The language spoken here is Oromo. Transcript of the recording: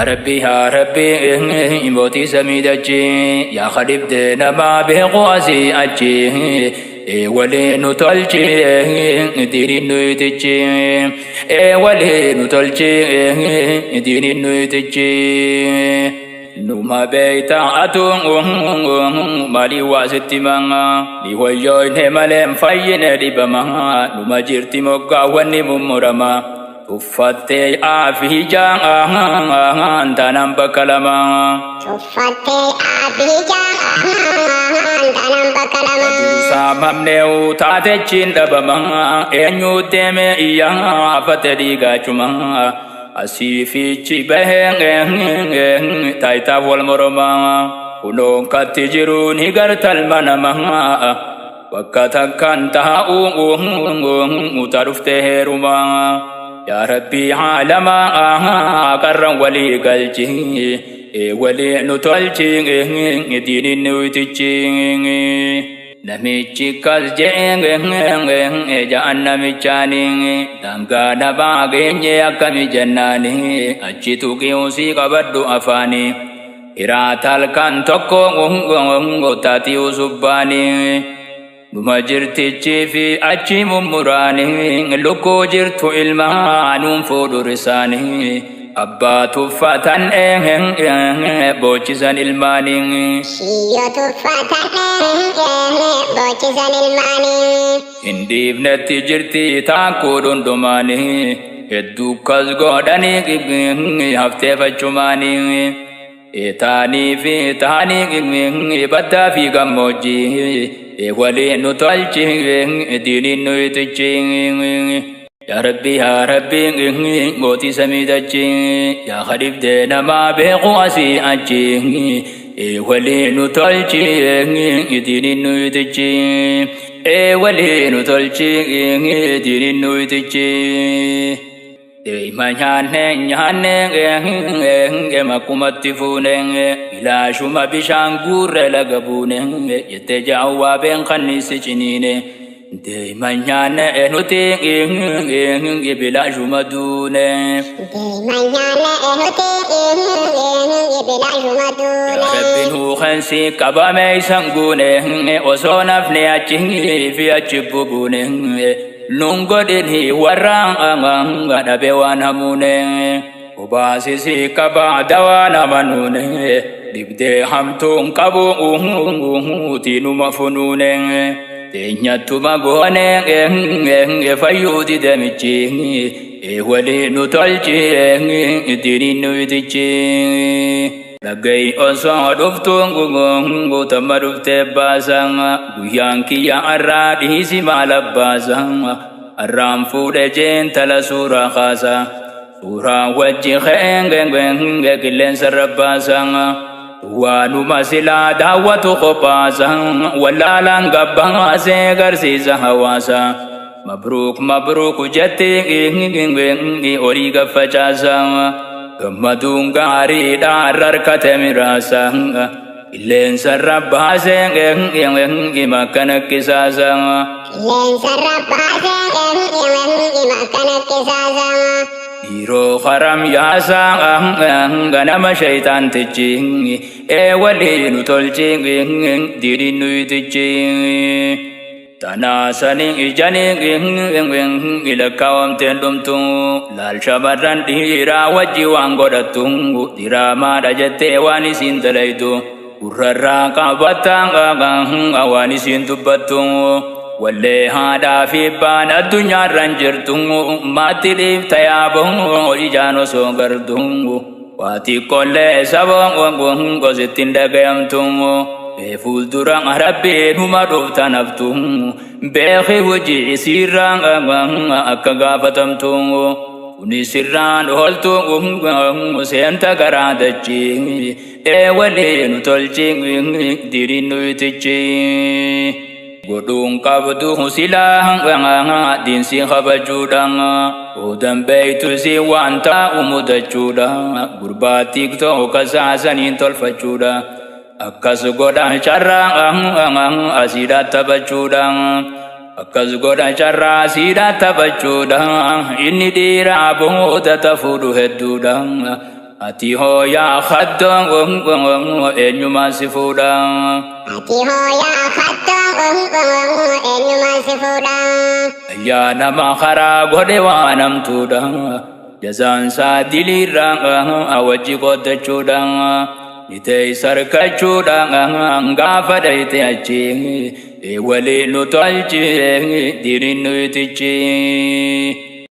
ربي يا ربي موتي سميدتي يا خريب دينا ما بقواسي أجي ولي نطلجي ديني نويتجي ولي نطلجي ديني نويتجي نوما بيتا أتون مالي واسطي مانا ليويوين مالي مفاين ريبما نوما جيرتي موكا واني ممرما Tuffate afijan tanam bakalama. Tuffate afijan tanam bakalama. Samam neu tate cinta bama enyu teme iya afate gacuma asifi cibeheng taita wal moroma uno katijiru nigar talmanama wakatakan tahu utarufte heruma. يا ربي عالما كرم ولي قلجي ولي نتولجي ديني نوتجي نميجي كالجي جانا ميجاني دانغا نباغي أكامي جناني أجيتو كيوسي قبردو أفاني إراتال كان توكو تاتي وسباني نما جرتي في أجي ممراني لوكو جرتو إلمانون فودو رساني أبا تفتن بوچزان إلماني شيو تفتن بوچزان إلماني هندي بنتي جرتي تاكو دندماني هدو كزغوداني هفته فجماني إتاني في تاني بدا في غموجي ولي نطلجي ديني نويتجي يا ربي موتي سميدجي يا خريب دينا ما بقواسي أجي ولي نطلجي ديني نويتجي ولي نطلجي ديني نويتجي ما نهانه makumatti fuune ilaashuma bishaan guurre laga buune yette jaawwaa been kanniisi ciniine deema nyaanne nuti bilaashuma duune rabbin huuqansi qabame isan guune osoo nafne achi fi achi bubuune nungodini waranga dabe wanamune ubasisi kaba dawana manune dibde hamtung kabu tinu mafunune tenyatu magone fayudi demichi wali nutolchi dini nuitichi lagay onso duftungu tamarufte basanga guyanki ya aradi si malabasanga aram fude jentala sura khasa sura wajhi khenge kilen sarabasanga wanu masila dawatu khopasanga walalanga bangase garsi hawasa mabruk jate origa fachasanga Madungari darar katemirasanga ilen sarabasenge makana kisasanga ilen sarabasenge makana kisasanga iro haram yasanga nama shaitan tijingi wali nutolchingi diri nuitijingi Tanasani ijani ilakawam tendumtungu lal shabaran dira waji wangodatungu dira mada jete wani sintalaitu urara kabatanga awani sintubatungu wale hada fi bana dunya ranjirtungu matilif tayabungu ijano songartungu wati kolle sabongu gozitindagayamtungu Fuldurang Arabe numadoftan abtung Behe wuji sirang akagabatam tungu Unisiran holtung senta garadachi wale nutolching dirinuitichi Godung kabdu silang din si habajudang Udam beitu si wanta umudachuda Gurbatik to kasasan intol fachuda Akkas goda charang asida tabachudang akkas goda charra asida tabachudang ini dira boda tafudu hedudang ati hoya khaddam enyuma sifuda ati hoya khaddam enyuma sifuda ya nama khara gode wanam tuda jazan sa dilira awaji goda chuda ite sarka chuda ngafa daite achi e wali no talchi dirinu tichi